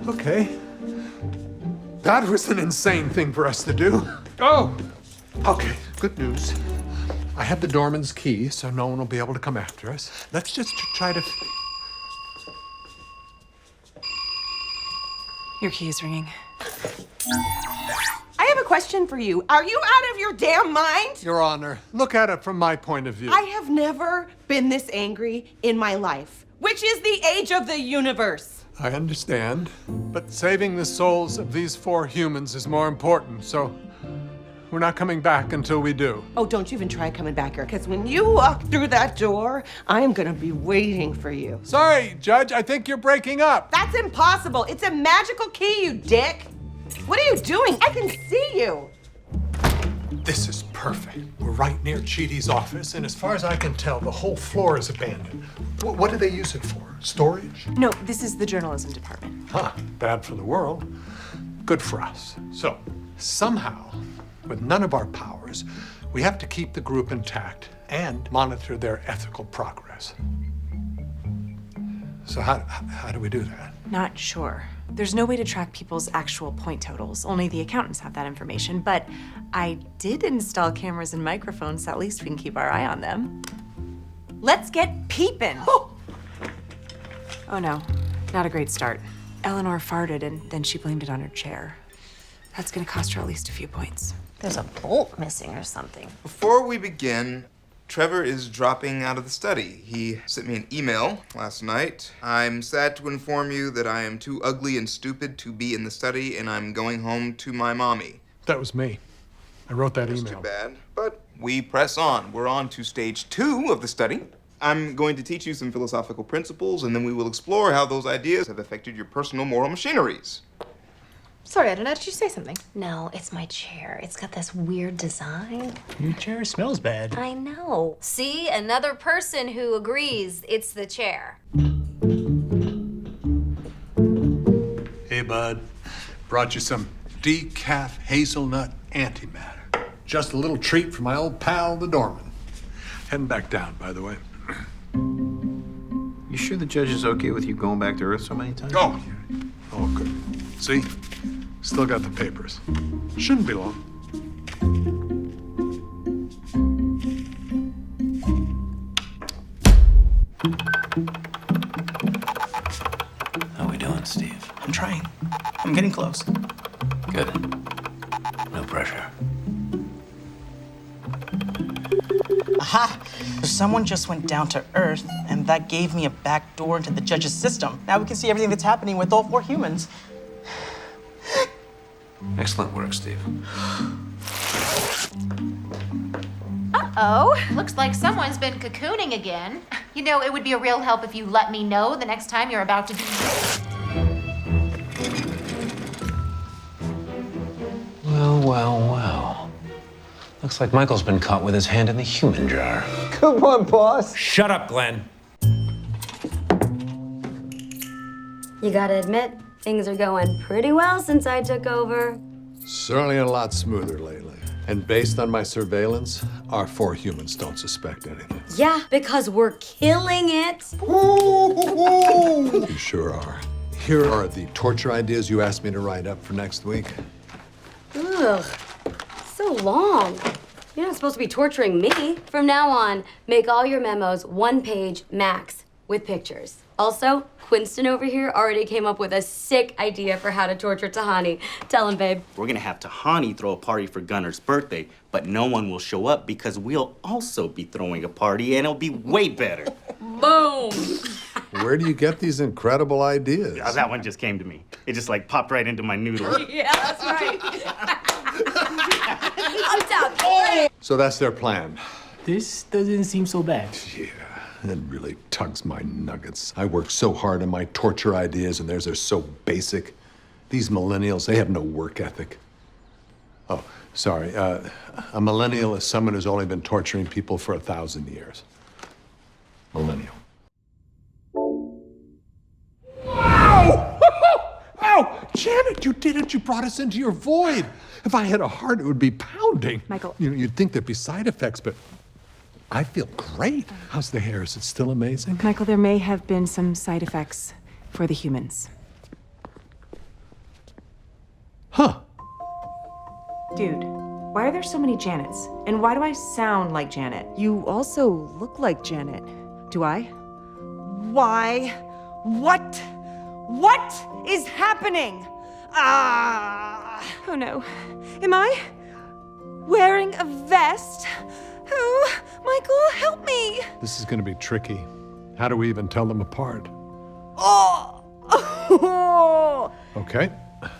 Okay. That was an insane thing for us to do. Oh! Okay, good news. I have the doorman's key, so no one will be able to come after us. Let's just try to... Your key is ringing. I have a question for you. Are you out of your damn mind? Your Honor, look at it from my point of view. I have never been this angry in my life, which is the age of the universe. I understand, but saving the souls of these 4 humans is more important, so we're not coming back until we do. Oh, don't you even try coming back here, because when you walk through that door, I am gonna be waiting for you. Sorry, Judge, I think you're breaking up. That's impossible. It's a magical key, you dick. What are you doing? I can see you. This is perfect. We're right near Chidi's office, and as far as I can tell, the whole floor is abandoned. What do they use it for? Storage? No, this is the journalism department. Huh, bad for the world. Good for us. So, somehow, with none of our powers, we have to keep the group intact and monitor their ethical progress. So how do we do that? Not sure. There's no way to track people's actual point totals. Only the accountants have that information. But I did install cameras and microphones, so at least we can keep our eye on them. Let's get peeping. Oh no, not a great start. Eleanor farted and then she blamed it on her chair. That's gonna cost her at least a few points. There's a bolt missing or something. Before we begin, Trevor is dropping out of the study. He sent me an email last night. I'm sad to inform you that I am too ugly and stupid to be in the study, and I'm going home to my mommy. That was me. I wrote that That's email. too bad, but we press on. We're on to stage 2 of the study. I'm going to teach you some philosophical principles, and then we will explore how those ideas have affected your personal moral machineries. Sorry, Edna, did you say something? No, it's my chair. It's got this weird design. Your chair smells bad. I know. See, another person who agrees it's the chair. Hey, bud. Brought you some decaf hazelnut antimatter. Just a little treat for my old pal, the doorman. Heading back down, by the way. You sure the judge is okay with you going back to Earth so many times? Oh, yeah. Oh, good. See? Still got the papers. Shouldn't be long. How we doing, Steve? I'm trying. I'm getting close. Good. No pressure. Aha! Someone just went down to Earth, and that gave me a back door into the judge's system. Now we can see everything that's happening with all 4 humans. Excellent work, Steve. Uh-oh. Looks like someone's been cocooning again. You know, it would be a real help if you let me know the next time you're about to do this. Well. Looks like Michael's been caught with his hand in the human jar. Come on, boss. Shut up, Glenn. You gotta admit, things are going pretty well since I took over. Certainly a lot smoother lately. And based on my surveillance, our 4 humans don't suspect anything. Yeah, because we're killing it. You sure are. Here are the torture ideas you asked me to write up for next week. Ugh, so long. You're not supposed to be torturing me. From now on, make all your memos 1 page max with pictures. Also, Quinston over here already came up with a sick idea for how to torture Tahani. Tell him, babe. We're gonna have Tahani throw a party for Gunner's birthday, but no one will show up because we'll also be throwing a party and it'll be way better. Boom! Where do you get these incredible ideas? Yeah, that one just came to me. It just like popped right into my noodle. Yeah, that's right. I'm down. So that's their plan. This doesn't seem so bad. Yeah, it really tugs my nuggets. I work so hard on my torture ideas, and theirs are so basic. These millennials, they have no work ethic. Oh, sorry. A millennial is someone who's only been torturing people for 1,000 years. Millennial. Ow! Ow! Janet, you did it. You brought us into your void. If I had a heart, it would be pounding. Michael. You'd think there'd be side effects, but I feel great. How's the hair? Is it still amazing? Michael, there may have been some side effects for the humans. Huh. Dude, why are there so many Janets? And why do I sound like Janet? You also look like Janet. Do I? Why? What? What is happening? Ah! Oh no. Am I wearing a vest? Who? Michael, help me! This is gonna be tricky. How do we even tell them apart? Oh! Okay,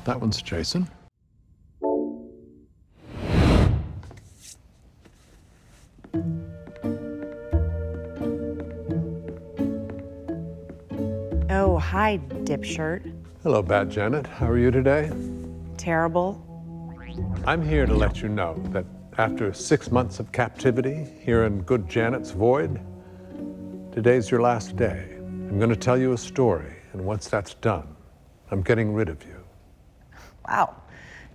that one's Jason. Oh, hi, dipshirt. Hello, Bad Janet. How are you today? Terrible. I'm here to let you know that after 6 months of captivity here in Good Janet's void, today's your last day. I'm gonna tell you a story, and once that's done, I'm getting rid of you. Wow.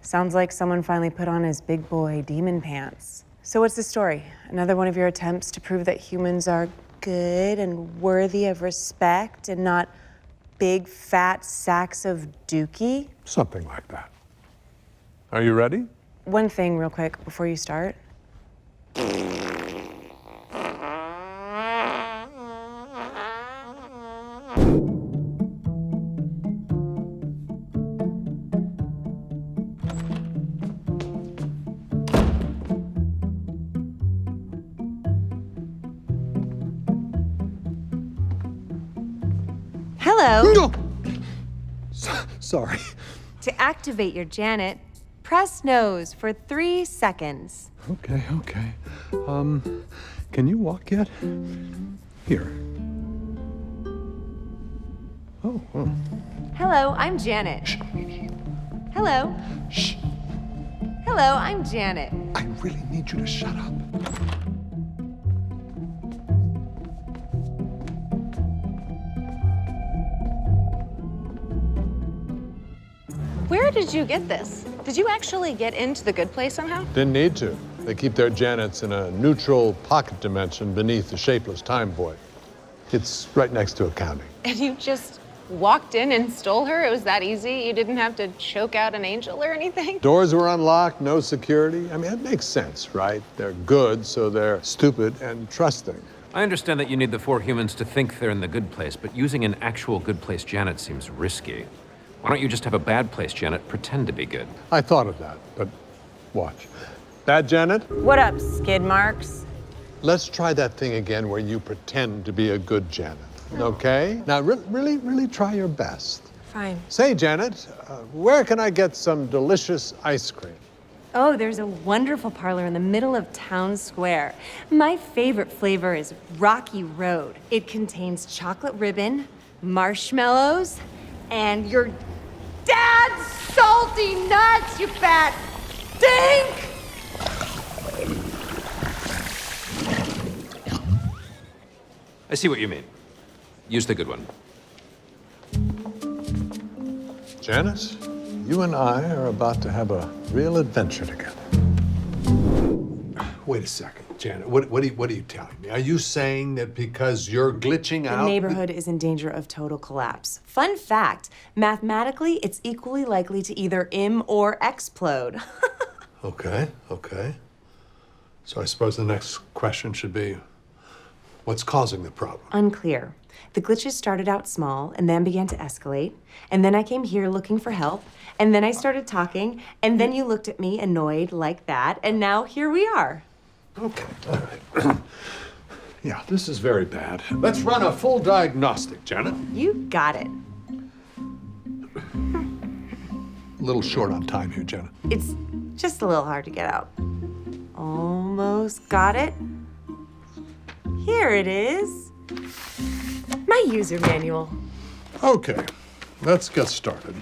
Sounds like someone finally put on his big boy demon pants. So what's the story? Another one of your attempts to prove that humans are good and worthy of respect and not big fat sacks of dookie? Something like that. Are you ready? One thing real quick before you start. Hello. No! Sorry. To activate your Janet, press nose for 3 seconds. Okay. Can you walk yet? Here. Oh. Hello, I'm Janet. Shh. Hello. Shh. Hello, I'm Janet. I really need you to shut up. Where did you get this? Did you actually get into the good place somehow? Didn't need to. They keep their Janets in a neutral pocket dimension beneath the shapeless time void. It's right next to accounting. And you just walked in and stole her? It was that easy? You didn't have to choke out an angel or anything? Doors were unlocked, no security. I mean, it makes sense, right? They're good, so they're stupid and trusting. I understand that you need the 4 humans to think they're in the good place, but using an actual good place Janet seems risky. Why don't you just have a bad place Janet pretend to be good? I thought of that, but watch. Bad Janet, What up, skid marks? let's try that thing again where you pretend to be a good Janet, okay? Now, really try your best. Fine. Say, Janet, where can I get some delicious ice cream? Oh, there's a wonderful parlor in the middle of town square. My favorite flavor is Rocky Road. It contains chocolate ribbon, marshmallows, and your dad's salty nuts, you fat dink! I see what you mean. Use the good one. Janet, you and I are about to have a real adventure together. Wait a second, Janet. What are you telling me? Are you saying that because you're glitching out? The neighborhood is in danger of total collapse. Fun fact, mathematically, it's equally likely to either im or explode. Okay. So I suppose the next question should be, what's causing the problem? Unclear. The glitches started out small and then began to escalate. And then I came here looking for help. And then I started talking. And then you looked at me annoyed like that. And now here we are. Okay, all right. Yeah, this is very bad. Let's run a full diagnostic, Janet. You got it. A little short on time here, Janet. It's just a little hard to get out. Almost got it. Here it is. My user manual. Okay, let's get started.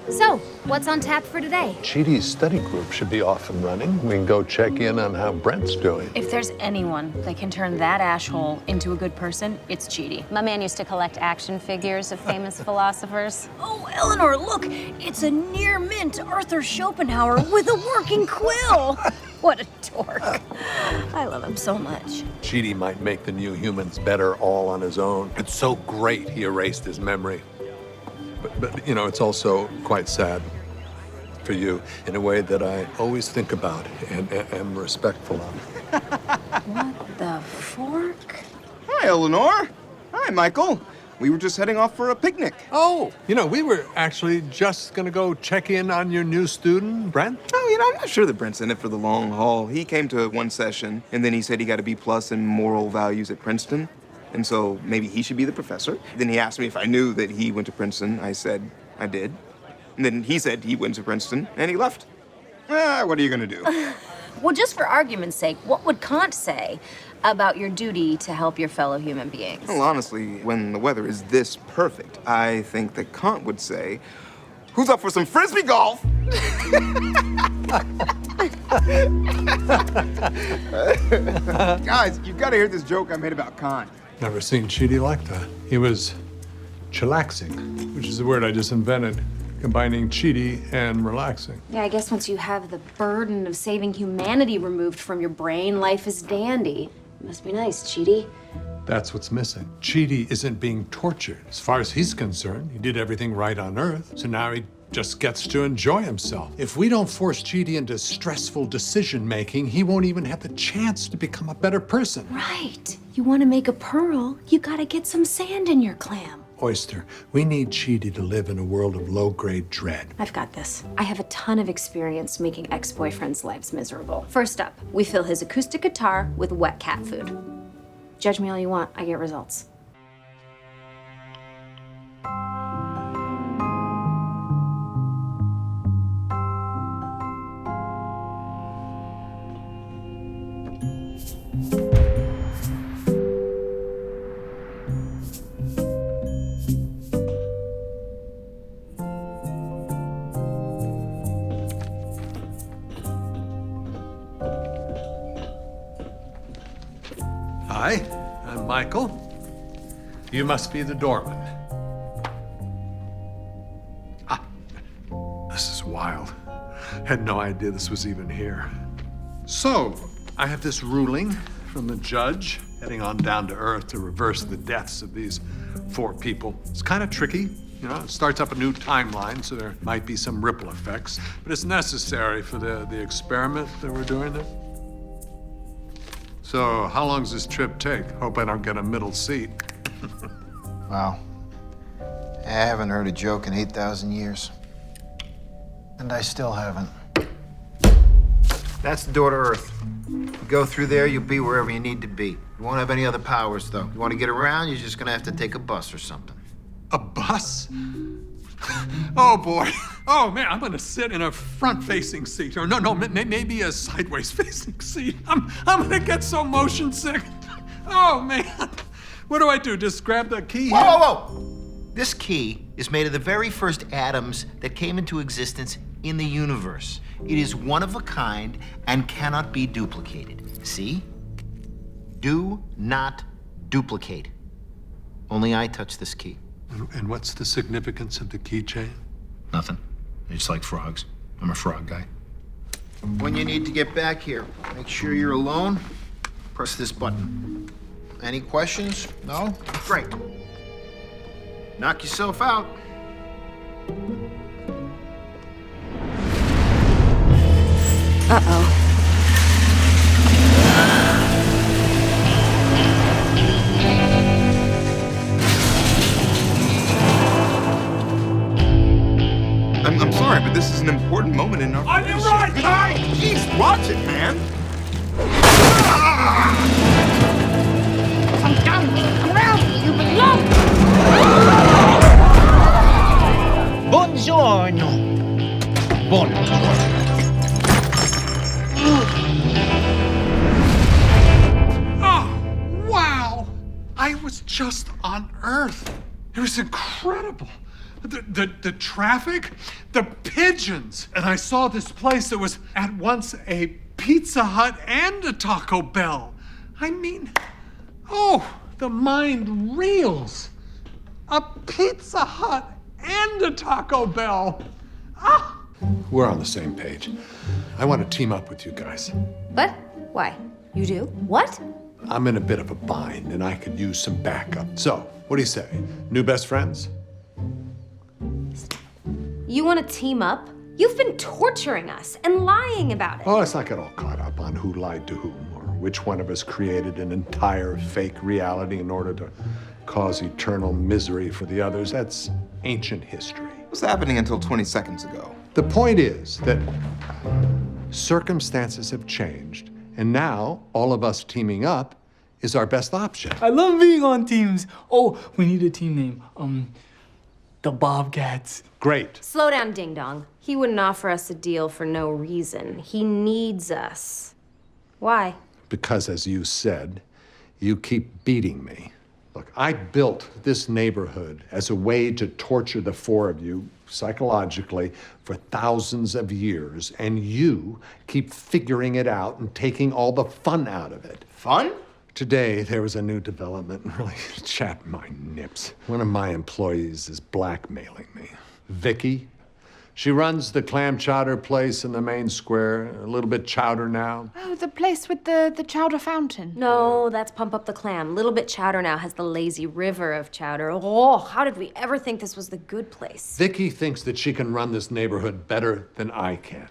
So, what's on tap for today? Chidi's study group should be off and running. We can go check in on how Brent's doing. If there's anyone that can turn that ashhole into a good person, it's Chidi. My man used to collect action figures of famous philosophers. Oh, Eleanor, look! It's a near mint Arthur Schopenhauer with a working quill! What a dork. I love him so much. Chidi might make the new humans better all on his own. It's so great he erased his memory. But you know, it's also quite sad for you in a way that I always think about and am respectful of. What the fork? Hi, Eleanor. Hi, Michael. We were just heading off for a picnic. Oh, you know, we were actually just gonna go check in on your new student, Brent. Oh, you know, I'm not sure that Brent's in it for the long haul. He came to one session, and then he said he got a B+ in moral values at Princeton, and so maybe he should be the professor. Then he asked me if I knew that he went to Princeton. I said I did. And then he said he went to Princeton, and he left. What are you gonna do? Well, just for argument's sake, what would Kant say about your duty to help your fellow human beings? Well, honestly, when the weather is this perfect, I think that Kant would say, who's up for some frisbee golf? Guys, you've got to hear this joke I made about Kant. Never seen Chidi like that. He was chillaxing, which is the word I just invented, combining Chidi and relaxing. Yeah, I guess once you have the burden of saving humanity removed from your brain, life is dandy. Must be nice, Chidi. That's what's missing. Chidi isn't being tortured. As far as he's concerned, he did everything right on Earth, so now he just gets to enjoy himself. If we don't force Chidi into stressful decision-making, he won't even have the chance to become a better person. Right. You want to make a pearl, you gotta get some sand in your clam. Oyster, we need Chidi to live in a world of low-grade dread. I've got this. I have a ton of experience making ex-boyfriends' lives miserable. First up, we fill his acoustic guitar with wet cat food. Judge me all you want, I get results. Hi, I'm Michael. You must be the doorman. Ah, this is wild. Had no idea this was even here. So, I have this ruling from the judge heading on down to Earth to reverse the deaths of these 4 people. It's kind of tricky. You know, it starts up a new timeline, so there might be some ripple effects, but it's necessary for the experiment that we're doing there. So, how long does this trip take? Hope I don't get a middle seat. Wow. I haven't heard a joke in 8,000 years. And I still haven't. That's the door to Earth. You go through there, you'll be wherever you need to be. You won't have any other powers, though. You want to get around, you're just gonna have to take a bus or something. A bus? Oh, boy. Oh, man, I'm gonna sit in a front-facing seat. Or no, maybe a sideways-facing seat. I'm gonna get so motion sick. Oh, man. What do I do? Just grab the key? Whoa, whoa, whoa! This key is made of the very first atoms that came into existence in the universe. It is one of a kind and cannot be duplicated. See? Do not duplicate. Only I touch this key. And what's the significance of the keychain? Nothing. It's like frogs. I'm a frog guy. When you need to get back here, make sure you're alone. Press this button. Any questions? No? Great. Knock yourself out. Uh-oh. I'm sorry, but this is an important moment in our On your right, guy! Jeez, watch it, man! Come down, come around, you belong! Buongiorno. Buongiorno. Oh, wow! I was just on Earth. It was incredible. The traffic, the pigeons. And I saw this place that was at once a Pizza Hut and a Taco Bell. I mean, oh, the mind reels. A Pizza Hut and a Taco Bell. Ah, We're on the same page. I want to team up with you guys. What? Why? You do? What? I'm in a bit of a bind, and I could use some backup. So, what do you say? New best friends? You want to team up? You've been torturing us and lying about it. Oh, let's not get all caught up on who lied to whom, or which one of us created an entire fake reality in order to cause eternal misery for the others. That's ancient history. It was happening until 20 seconds ago. The point is that circumstances have changed, and now all of us teaming up is our best option. I love being on teams. Oh, we need a team name. The Bobcats. Great. Slow down, Ding Dong. He wouldn't offer us a deal for no reason. He needs us. Why? Because, as you said, you keep beating me. Look, I built this neighborhood as a way to torture the four of you psychologically for thousands of years, and you keep figuring it out and taking all the fun out of it. Fun? Today, there was a new development, really chapped my nips. One of my employees is blackmailing me. Vicky. She runs the clam chowder place in the main square. A little bit chowder now. Oh, the place with the chowder fountain. No, that's Pump Up the Clam. Little Bit Chowder now has the lazy river of chowder. Oh, how did we ever think this was the good place? Vicky thinks that she can run this neighborhood better than I can.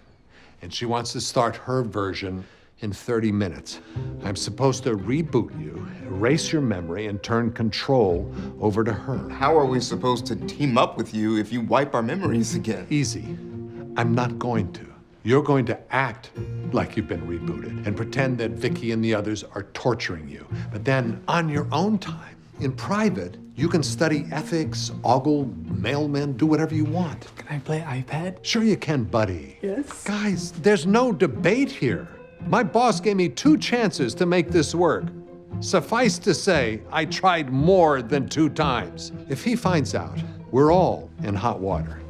And she wants to start her version in 30 minutes. I'm supposed to reboot you, erase your memory, and turn control over to her. How are we supposed to team up with you if you wipe our memories again? Easy. I'm not going to. You're going to act like you've been rebooted and pretend that Vicky and the others are torturing you. But then, on your own time, in private, you can study ethics, ogle mailmen, do whatever you want. Can I play iPad? Sure you can, buddy. Yes. Guys, there's no debate here. My boss gave me 2 chances to make this work. Suffice to say, I tried more than 2 times. If he finds out, we're all in hot water.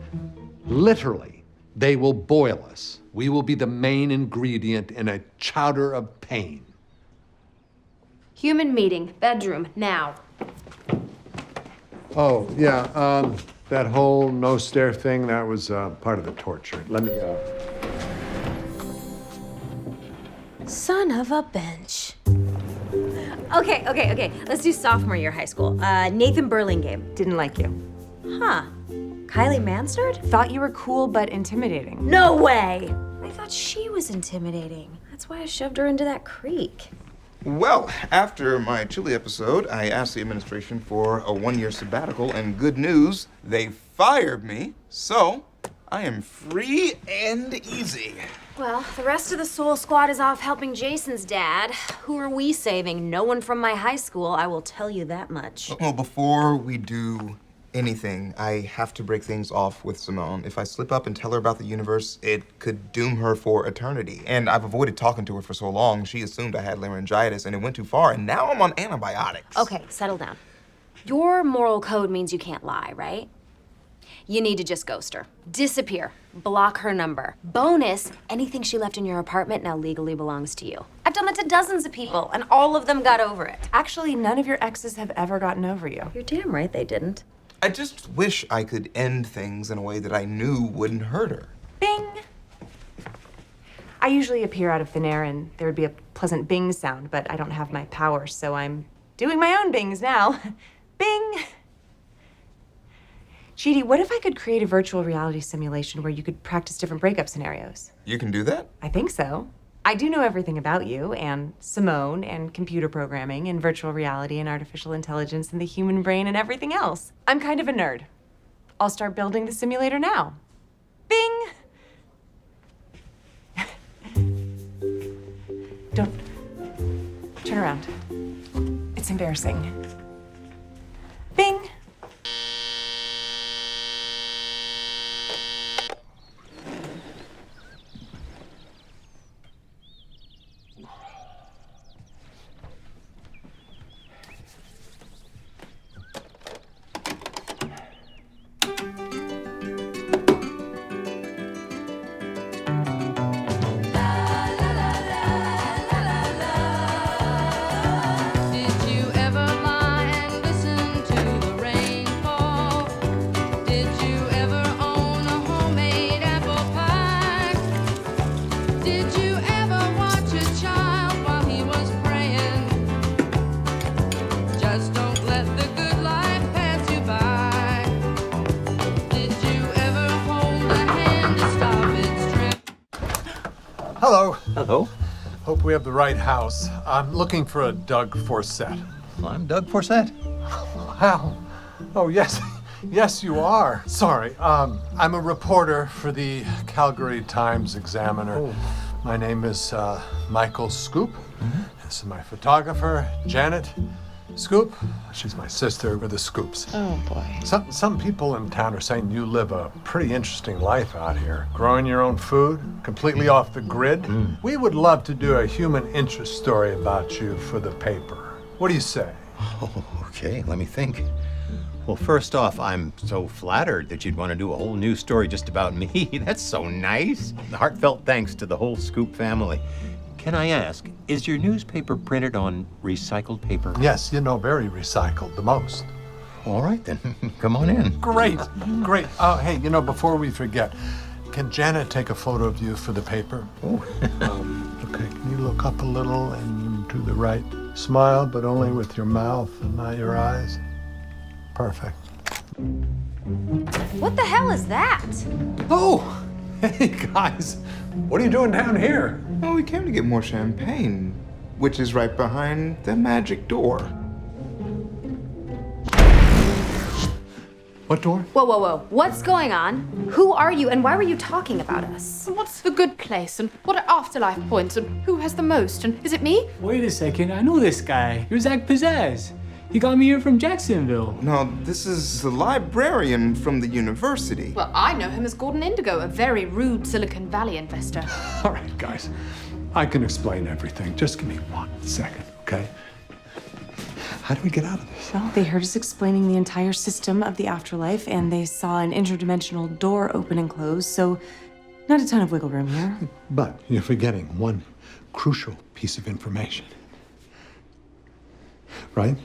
Literally, they will boil us. We will be the main ingredient in a chowder of pain. Human meeting, bedroom, now. Oh, yeah, that whole no stare thing, that was part of the torture. Let me, Son of a bench. Okay. Let's do sophomore year high school. Nathan Burlingame. Didn't like you. Huh. Kylie Mansard? Thought you were cool but intimidating. No way! I thought she was intimidating. That's why I shoved her into that creek. Well, after my chili episode, I asked the administration for a 1-year sabbatical, and good news, they fired me. So, I am free and easy. Well, the rest of the Soul Squad is off helping Jason's dad. Who are we saving? No one from my high school, I will tell you that much. Well, before we do anything, I have to break things off with Simone. If I slip up and tell her about the universe, it could doom her for eternity. And I've avoided talking to her for so long, she assumed I had laryngitis, and it went too far, and now I'm on antibiotics. Okay, settle down. Your moral code means you can't lie, right? You need to just ghost her. Disappear. Block her number. Bonus, anything she left in your apartment now legally belongs to you. I've done that to dozens of people, and all of them got over it. Actually, none of your exes have ever gotten over you. You're damn right they didn't. I just wish I could end things in a way that I knew wouldn't hurt her. Bing! I usually appear out of thin air and there would be a pleasant bing sound, but I don't have my powers, so I'm doing my own bings now. Bing! Chidi, what if I could create a virtual reality simulation where you could practice different breakup scenarios? You can do that? I think so. I do know everything about you, and Simone, and computer programming, and virtual reality, and artificial intelligence, and the human brain, and everything else. I'm kind of a nerd. I'll start building the simulator now. Bing! Don't turn around. It's embarrassing. Bing! Did you ever lie Hello. Hope we have the right house. I'm looking for a Doug Forcett. I'm Doug Forcett. Wow. Oh, yes. Yes, you are. Sorry. I'm a reporter for the Calgary Times-Examiner. Oh. My name is Michael Schur. This is my photographer, Janet Scoop. She's my sister with the Scoops. Oh, boy. Some people in town are saying you live a pretty interesting life out here. Growing your own food, completely off the grid. We would love to do a human interest story about you for the paper. What do you say? Oh, okay, let me think. Well, first off, I'm so flattered that you'd want to do a whole new story just about me. That's so nice. Heartfelt thanks to the whole Scoop family. Can I ask, is your newspaper printed on recycled paper? Yes, very recycled, the most. All right, then. Come on in. Great, great. Oh, hey, before we forget, can Janet take a photo of you for the paper? Oh. Okay, can you look up a little and to the right? Smile, but only with your mouth and not your eyes. Perfect. What the hell is that? Oh, hey guys, what are you doing down here? Well, we came to get more champagne, which is right behind the magic door. What door? Whoa, whoa, whoa. What's going on? Who are you and why were you talking about us? What's the good place, and what are afterlife points, and who has the most, and is it me? Wait a second, I know this guy. You're Zach Pizzazz. He got me here from Jacksonville. No, this is the librarian from the university. Well, I know him as Gordon Indigo, a very rude Silicon Valley investor. All right, guys, I can explain everything. Just give me 1 second, okay? How do we get out of this? Well, they heard us explaining the entire system of the afterlife, and they saw an interdimensional door open and close, so not a ton of wiggle room here. But you're forgetting one crucial piece of information. Right?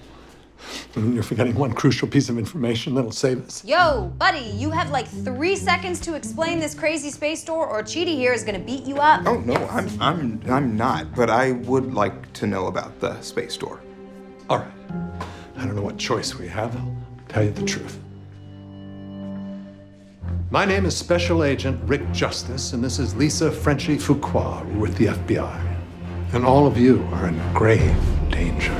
You're forgetting one crucial piece of information that'll save us. Yo, buddy, you have like 3 seconds to explain this crazy space door or Chidi here is gonna beat you up. Oh, no, I'm not, but I would like to know about the space door. All right. I don't know what choice we have. I'll tell you the truth. My name is Special Agent Rick Justice, and this is Lisa Frenchy Fuqua. We're with the FBI. And all of you are in grave danger.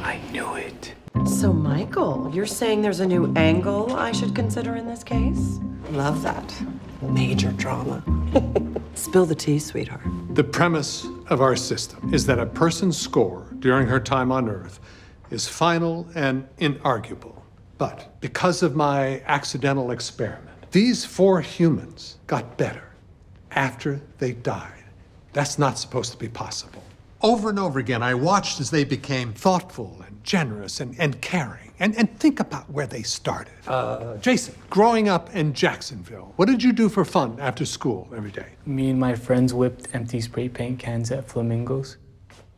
I knew it. So, Michael, you're saying there's a new angle I should consider in this case? Love that. Major drama. Spill the tea, sweetheart. The premise of our system is that a person's score during her time on Earth is final and inarguable. But because of my accidental experiment, these 4 humans got better after they died. That's not supposed to be possible. Over and over again, I watched as they became thoughtful and generous and caring. And think about where they started. Jason, growing up in Jacksonville, what did you do for fun after school every day? Me and my friends whipped empty spray paint cans at flamingos.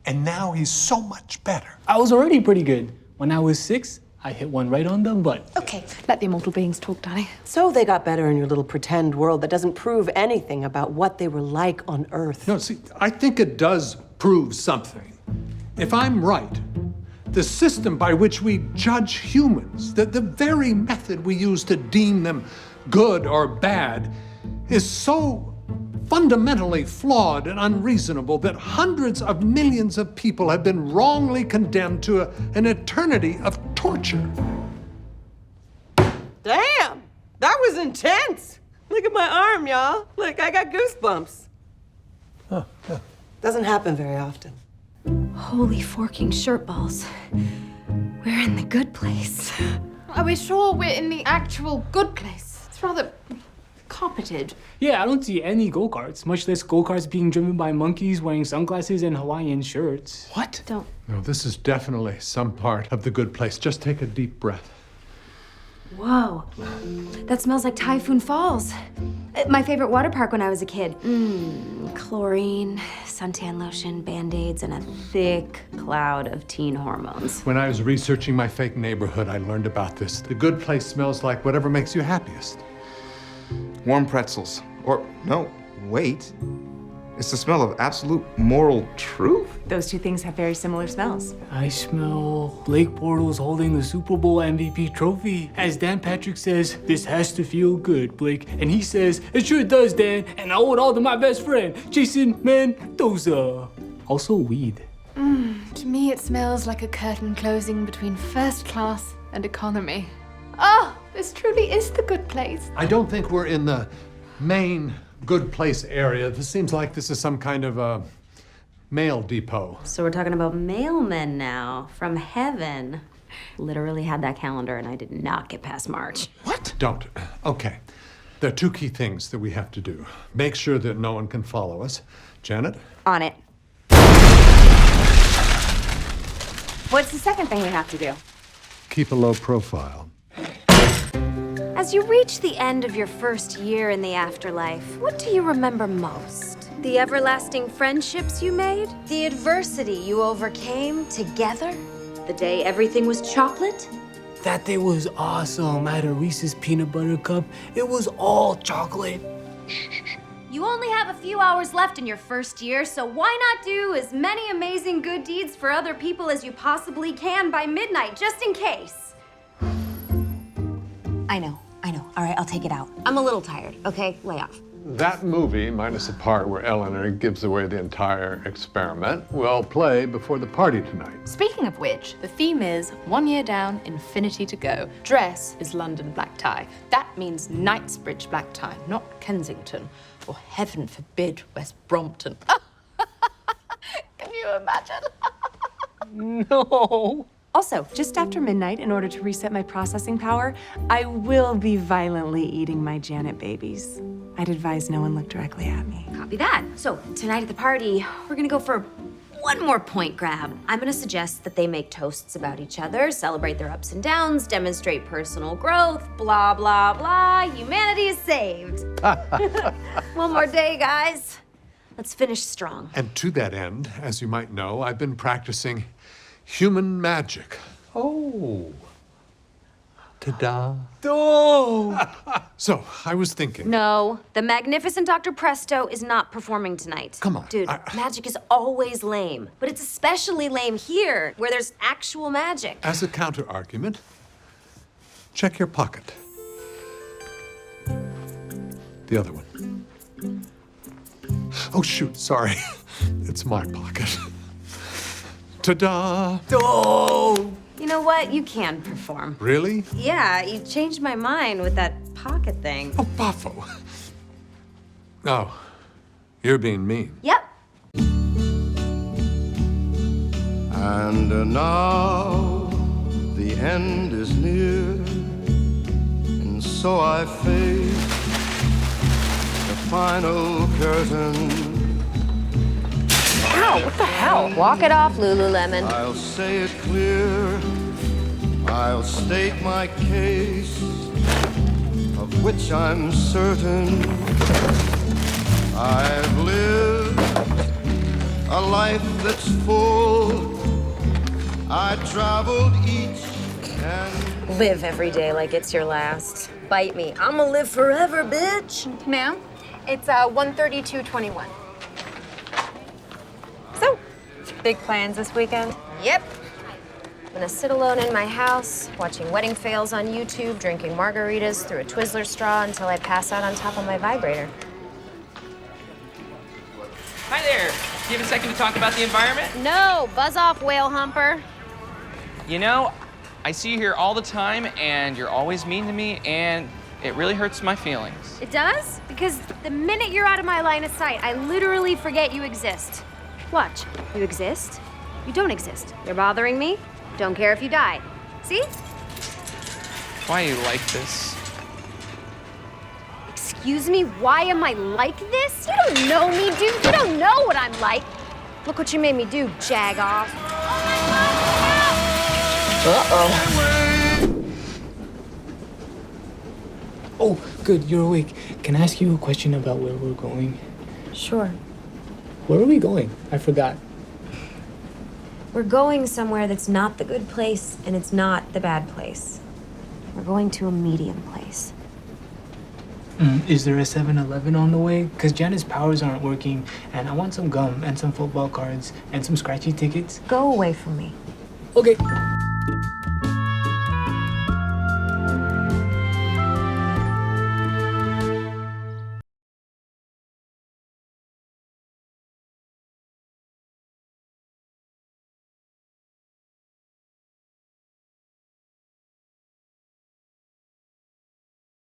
And now he's so much better. I was already pretty good. When I was 6, I hit one right on the butt. Okay, let the immortal beings talk, Danny. So they got better in your little pretend world that doesn't prove anything about what they were like on Earth. No, see, I think it does prove something. If I'm right, the system by which we judge humans, the very method we use to deem them good or bad, is so fundamentally flawed and unreasonable that hundreds of millions of people have been wrongly condemned to an eternity of torture. Damn! That was intense! Look at my arm, y'all. Look, I got goosebumps. Oh, yeah. Doesn't happen very often. Holy forking shirt balls. We're in the good place. Are we sure we're in the actual good place? It's rather carpeted. Yeah, I don't see any go-karts, much less go-karts being driven by monkeys wearing sunglasses and Hawaiian shirts. What? Don't. No, this is definitely some part of the good place. Just take a deep breath. Whoa. That smells like Typhoon Falls. My favorite water park when I was a kid. Chlorine, suntan lotion, Band-Aids, and a thick cloud of teen hormones. When I was researching my fake neighborhood, I learned about this. The good place smells like whatever makes you happiest. Warm pretzels. Or, no, wait. It's the smell of absolute moral truth? Those two things have very similar smells. I smell Blake Bortles holding the Super Bowl MVP trophy. As Dan Patrick says, this has to feel good, Blake. And he says, it sure does, Dan. And I owe it all to my best friend, Jason Mendoza. Also weed. To me, it smells like a curtain closing between first class and economy. Oh, this truly is the good place. I don't think we're in the main good place area. This seems like this is some kind of a mail depot. So we're talking about mailmen now, from heaven. Literally had that calendar and I did not get past March. What? Don't. Okay. There are two key things that we have to do. Make sure that no one can follow us. Janet? On it. What's the second thing we have to do? Keep a low profile. As you reach the end of your first year in the afterlife, what do you remember most? The everlasting friendships you made? The adversity you overcame together? The day everything was chocolate? That day was awesome. I had a Reese's peanut butter cup. It was all chocolate. You only have a few hours left in your first year, so why not do as many amazing good deeds for other people as you possibly can by midnight, just in case? I know. All right, I'll take it out. I'm a little tired, okay? Lay off. That movie, minus the part where Eleanor gives away the entire experiment, will play before the party tonight. Speaking of which, the theme is 1 year down, infinity to go. Dress is London black tie. That means Knightsbridge black tie, not Kensington. Or heaven forbid, West Brompton. Can you imagine? No. Also, just after midnight, in order to reset my processing power, I will be violently eating my Janet babies. I'd advise no one look directly at me. Copy that. So, tonight at the party, we're gonna go for one more point grab. I'm gonna suggest that they make toasts about each other, celebrate their ups and downs, demonstrate personal growth, blah, blah, blah. Humanity is saved. One more day, guys. Let's finish strong. And to that end, as you might know, I've been practicing human magic. Oh. Ta-da. Oh! So, I was thinking. No, the magnificent Dr. Presto is not performing tonight. Come on. Dude, magic is always lame. But it's especially lame here, where there's actual magic. As a counter-argument, check your pocket. The other one. Oh, shoot, sorry. It's my pocket. Ta-da! Oh! You know what? You can perform. Really? Yeah, you changed my mind with that pocket thing. Oh, Buffo. Oh, you're being mean. Yep. And now the end is near, and so I face the final curtain. Ow, what the hell? Walk it off, Lululemon. I'll say it clear, I'll state my case, of which I'm certain. I've lived a life that's full. I traveled each and... Live every day like it's your last. Bite me. I'ma live forever, bitch. Ma'am, it's 1:32:21. So, big plans this weekend? Yep. I'm gonna sit alone in my house, watching wedding fails on YouTube, drinking margaritas through a Twizzler straw until I pass out on top of my vibrator. Hi there. Do you have a second to talk about the environment? No, buzz off, whale humper. You know, I see you here all the time, and you're always mean to me, and it really hurts my feelings. It does? Because the minute you're out of my line of sight, I literally forget you exist. Watch. You exist. You don't exist. You're bothering me. Don't care if you die. See? Why are you like this? Excuse me, why am I like this? You don't know me, dude. You don't know what I'm like. Look what you made me do, jag off. Uh-oh. Oh, good, you're awake. Can I ask you a question about where we're going? Sure. Where are we going? I forgot. We're going somewhere that's not the good place and it's not the bad place. We're going to a medium place. Is there a 7-Eleven on the way? Because Janet's powers aren't working, and I want some gum and some football cards and some scratchy tickets. Go away from me. Okay.